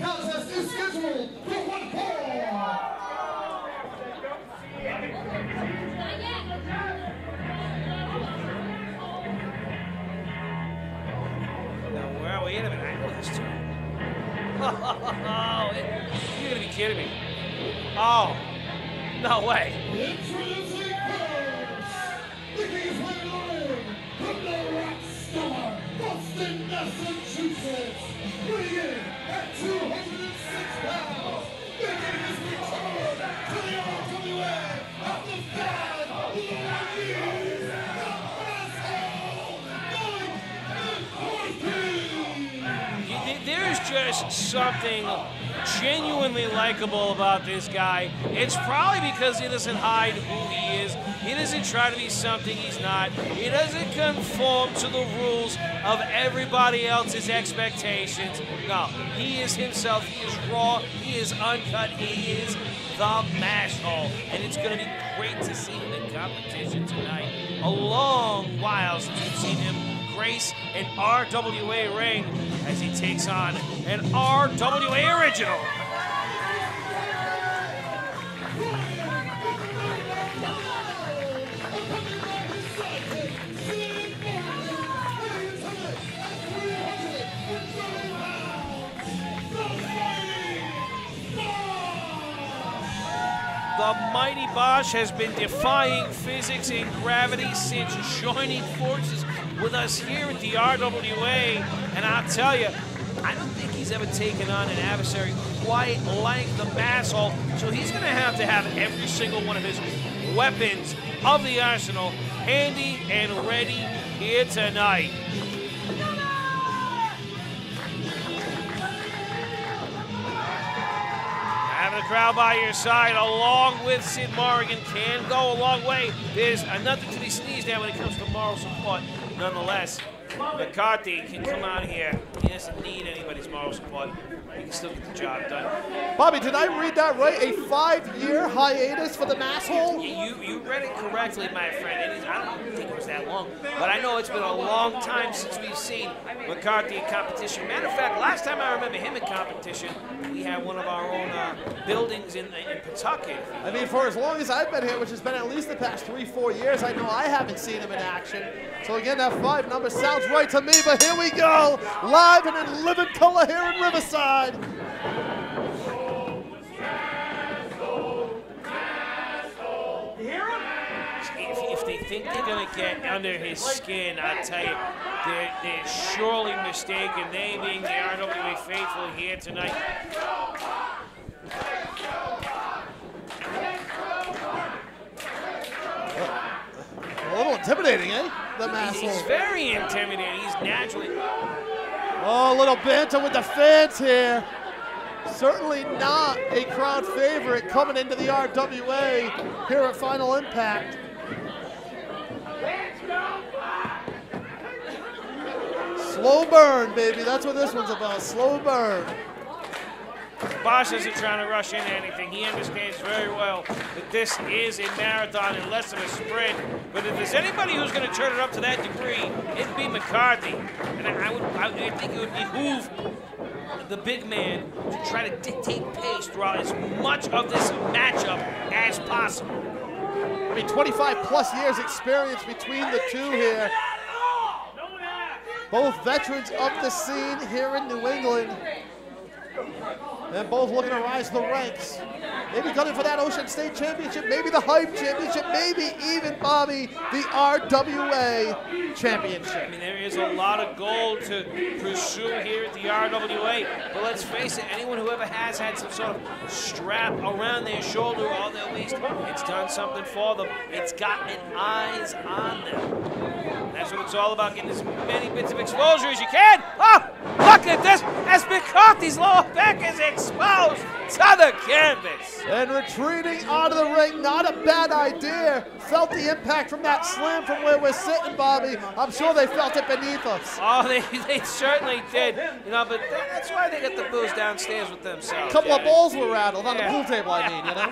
contest is scheduled for 1 fall. Well, wait a minute. I know this too. Oh, you're going to be kidding me. Oh, no way. Introducing first, the King's Renegade from the rock star, Boston, Massachusetts, weighing in at 206 pounds, making his return to the RWA at the Fan of the Year, the asshole, McCarthy. There's just something genuinely likable about this guy. It's probably because he doesn't hide who he is. He doesn't try to be something he's not. He doesn't conform to the rules of everybody else's expectations. No, he is himself. He is raw. He is uncut. He is the masshole. And it's going to be great to see him in competition tonight. A long while since we've seen him grace an RWA ring as he takes on an RWA original. The mighty Bosch has been defying physics and gravity since joining forces with us here at the RWA. And I'll tell you, I don't think he's ever taken on an adversary quite like the masshole. So he's going to have every single one of his weapons of the arsenal handy and ready here tonight. Having the crowd by your side, along with Sid Morrigan, can go a long way. There's nothing to be sneezed at when it comes to moral support. Nonetheless, McCarthy can come out here. He doesn't need anybody's moral support. He can still get the job done. Bobby, did I read that right? A 5-year hiatus for the masshole? You read it correctly, my friend. I don't think it was that long, but I know it's been a long time since we've seen McCarthy in competition. Matter of fact, last time I remember him in competition, we had one of our own buildings in Pawtucket. I mean, for as long as I've been here, which has been at least the past 3-4 years, I know I haven't seen him in action. So again, that 5 number sounds right to me, but here we go, live and in living color here in Riverside. If they think they're going to get under his skin, I'll tell you, they're surely mistaken. They being the RWA faithful here tonight. A little intimidating, eh? The masshole. He's very intimidating. He's naturally. Oh, a little banter with the fans here. Certainly not a crowd favorite coming into the RWA here at Fatal Impact. Slow burn, baby. That's what this one's about. Slow burn. Bosch isn't trying to rush into anything. He understands very well that this is a marathon and less of a sprint. But if there's anybody who's going to turn it up to that degree, it'd be McCarthy. And I think it would behoove the big man to try to dictate pace throughout as much of this matchup as possible. I mean, 25+ years experience between the two here. Both veterans of the scene here in New England. And both looking to rise the ranks. Maybe gunning for that Ocean State Championship, maybe the Hype Championship, maybe even, Bobby, the RWA Championship. I mean, there is a lot of gold to pursue here at the RWA. But let's face it, anyone who ever has had some sort of strap around their shoulder or their waist, it's done something for them. It's gotten eyes on them. That's what it's all about, getting as many bits of exposure as you can. Oh, look at this, as McCarthy's lower back is exposed to the canvas. And retreating out of the ring, not a bad idea. Felt the impact from that slam from where we're sitting, Bobby. I'm sure they felt it beneath us. Oh, they certainly did. You know, but that's why they get the booze downstairs with themselves. A couple of balls were rattled on the pool table, I mean, you know?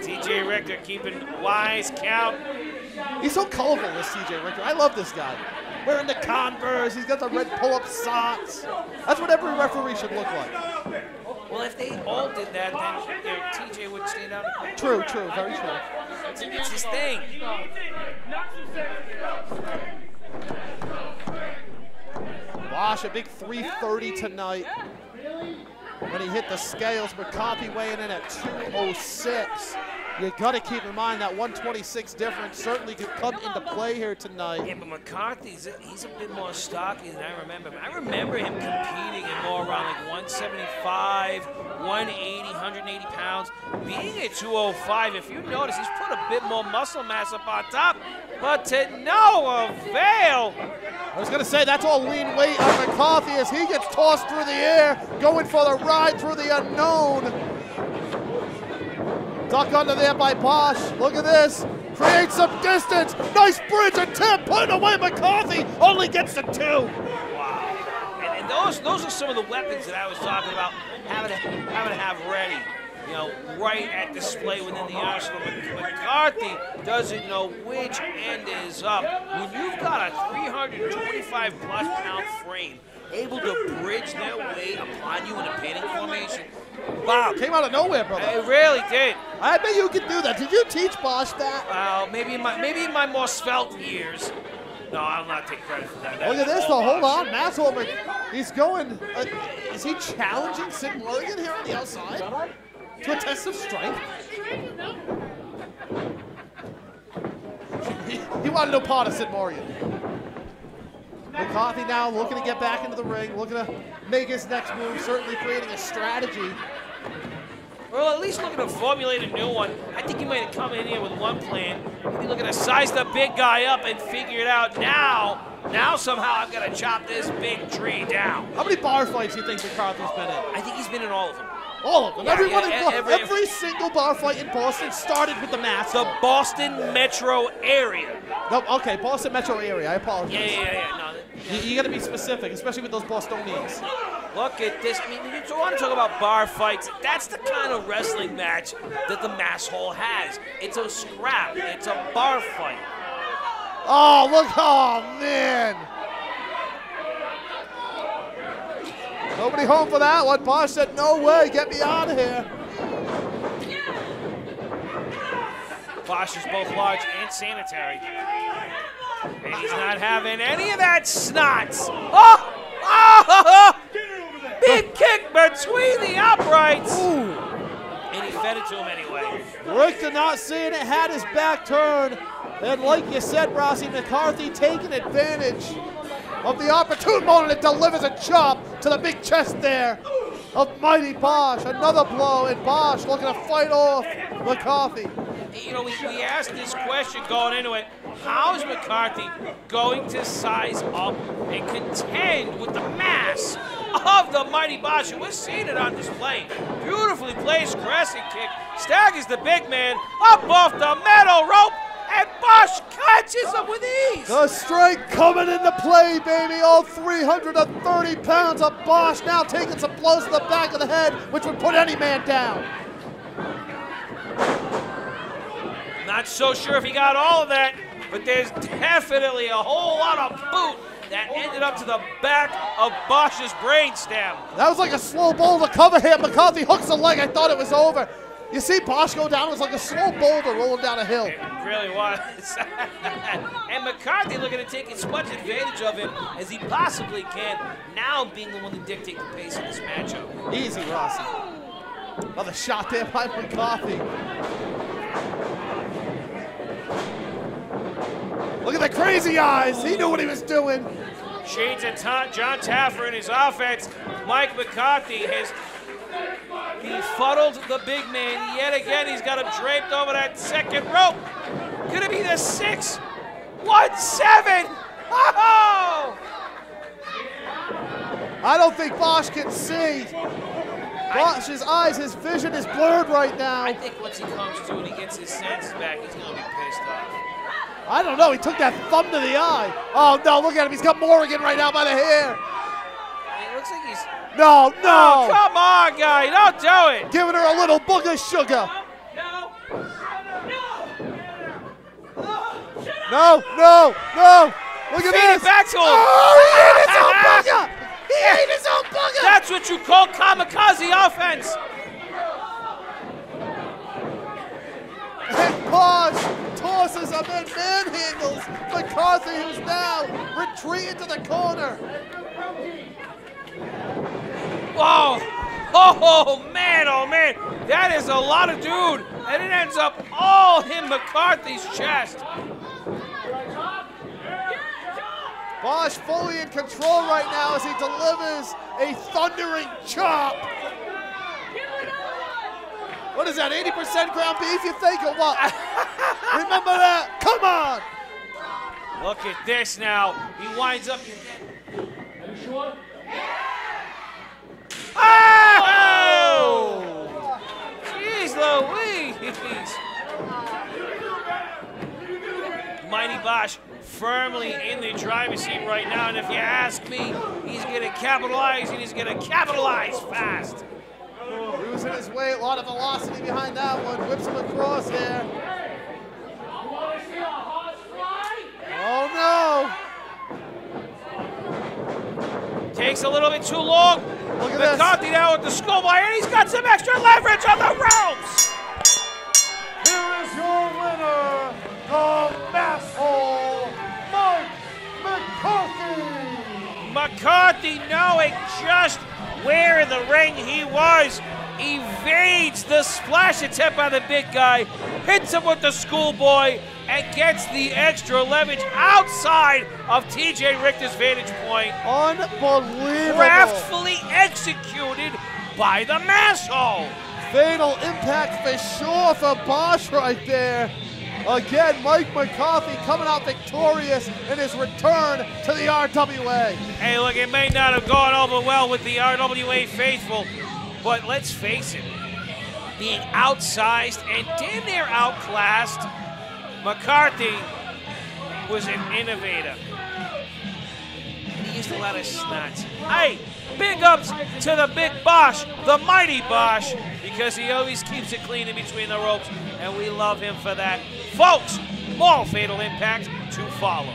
TJ Richter keeping wise count. He's so colorful, this TJ Richter. I love this guy. wearing the Converse. He's got the red pull-up socks. That's what every referee should look like. Well, if they all did that, then TJ would stand out. True, very true. It's his thing. Bosch, a big 330 tonight. When he hit the scales, McCarthy weighing in at 206. You got to keep in mind that 126 difference certainly could come into play here tonight. Yeah, but McCarthy's he's a bit more stocky than I remember. I remember him competing in more around like 175, 180, 180 pounds. Being at 205, if you notice, he's put a bit more muscle mass up on top, but to no avail. I was going to say, that's all lean weight on McCarthy as he gets tossed through the air, going for the ride through the unknown. Duck under there by Bosch. Look at this. Creates some distance. Nice bridge and tip. Putting away McCarthy. Only gets to 2. Wow. And those are some of the weapons that I was talking about having to have ready. You know, right at display within the arsenal. McCarthy doesn't know which end is up. When you've got a 325-plus pound frame able to bridge their way upon you in a pinning formation, Bob, came out of nowhere, brother. It really did. I bet you could do that. Did you teach Bosch that? Maybe in my more svelte years. No, I'll not take credit for that. Look at this, though. Hold on. Masshole, he's going. Is he challenging Sid Morrigan here on the outside to a test of strength? He wanted no part of Sid Morrigan. McCarthy now looking to get back into the ring, looking to make his next move, certainly creating a strategy. Well, at least looking to formulate a new one. I think he might have come in here with one plan. Maybe looking to size the big guy up and figure it out now. Now somehow I've got to chop this big tree down. How many bar fights do you think McCarthy's been in? I think he's been in all of them. All of them. Yeah, every single bar fight in Boston started with the mask. The Boston metro area. No, okay, Boston metro area. I apologize. Yeah. No, you got to be specific, especially with those Bostonians. Look at this. I mean, you want to talk about bar fights. That's the kind of wrestling match that the Mass Hall has. It's a scrap. It's a bar fight. Oh, look. Oh, man. Nobody home for that one. Bosch said, no way, get me out of here. Bosch is both large and sanitary. And he's not having any of that snots. Oh! Big kick between the uprights. Ooh. And he fed it to him anyway. Rick did not see it, had his back turned. And like you said, Rossi, McCarthy taking advantage of the opportune moment. It delivers a chop to the big chest there of mighty Bosch. Another blow, and Bosch looking to fight off McCarthy. You know, we asked this question going into it. How is McCarthy going to size up and contend with the mass of the mighty Bosch? We're seeing it on display. Beautifully placed crescent kick. Staggers the big man up off the metal rope. And Bosch catches him with ease. The strength coming into play, baby. All 330 pounds of Bosch now taking some blows to the back of the head, which would put any man down. Not so sure if he got all of that, but there's definitely a whole lot of boot that ended up to the back of Bosch's brainstem. That was like a slow boulder cover here. McCarthy hooks the leg. I thought it was over. You see Bosch go down, it was like a slow boulder rolling down a hill. It really was. And McCarthy looking to take as much advantage of him as he possibly can, now being the one to dictate the pace of this matchup. Easy, Rossi. Another shot there by McCarthy. Look at the crazy eyes. He knew what he was doing. Shades of John Taffer in his offense. Mike McCarthy has befuddled the big man yet again. He's got him draped over that second rope. Could it be the 6-1-7? Oh! I don't think Bosch can see. Bosch's eyes, his vision is blurred right now. I think once he comes to and he gets his senses back, he's going to be pissed off. I don't know. He took that thumb to the eye. Oh, no. Look at him. He's got Morrigan right now by the hair. It looks like he's... No. Oh, come on, guy. Don't do it. Giving her a little book of sugar. No. Look at Feed this. it back to him. Oh, he ate his own booger. He ate his own booger. That's what you call kamikaze offense. And Bosch tosses him and manhandles McCarthy, who's now retreating to the corner. Whoa. Oh, man, oh, man. That is a lot of dude. And it ends up all in McCarthy's chest. Bosch fully in control right now as he delivers a thundering chop. What is that, 80% ground beef, you think, or what? Remember that? Come on! Look at this now. He winds up. Are you sure? Oh! Jeez Louise! Mighty Bosch firmly in the driver's seat right now, and if you ask me, he's going to capitalize, and he's going to capitalize fast. Losing his weight, a lot of velocity behind that one. Whips him across here. You want to see a horse fly? Oh no! Takes a little bit too long. Look at this. McCarthy now with the schoolboy, and he's got some extra leverage on the ropes. Here is your winner, the Masshole, Mike McCarthy. McCarthy, knowing just where in the ring he was, evades the splash attempt by the big guy, hits him with the schoolboy, and gets the extra leverage outside of TJ Richter's vantage point. Unbelievable. Craftfully executed by the Masshole. Fatal impact for sure for Bosch right there. Again, Mike McCarthy coming out victorious in his return to the RWA. Hey, look, it may not have gone over well with the RWA faithful, but let's face it, being outsized and damn near outclassed, McCarthy was an innovator. He used a lot of snots. Hey, big ups to the big Bosch, the mighty Bosch, because he always keeps it clean in between the ropes, and we love him for that. Folks, more Fatal Impact to follow.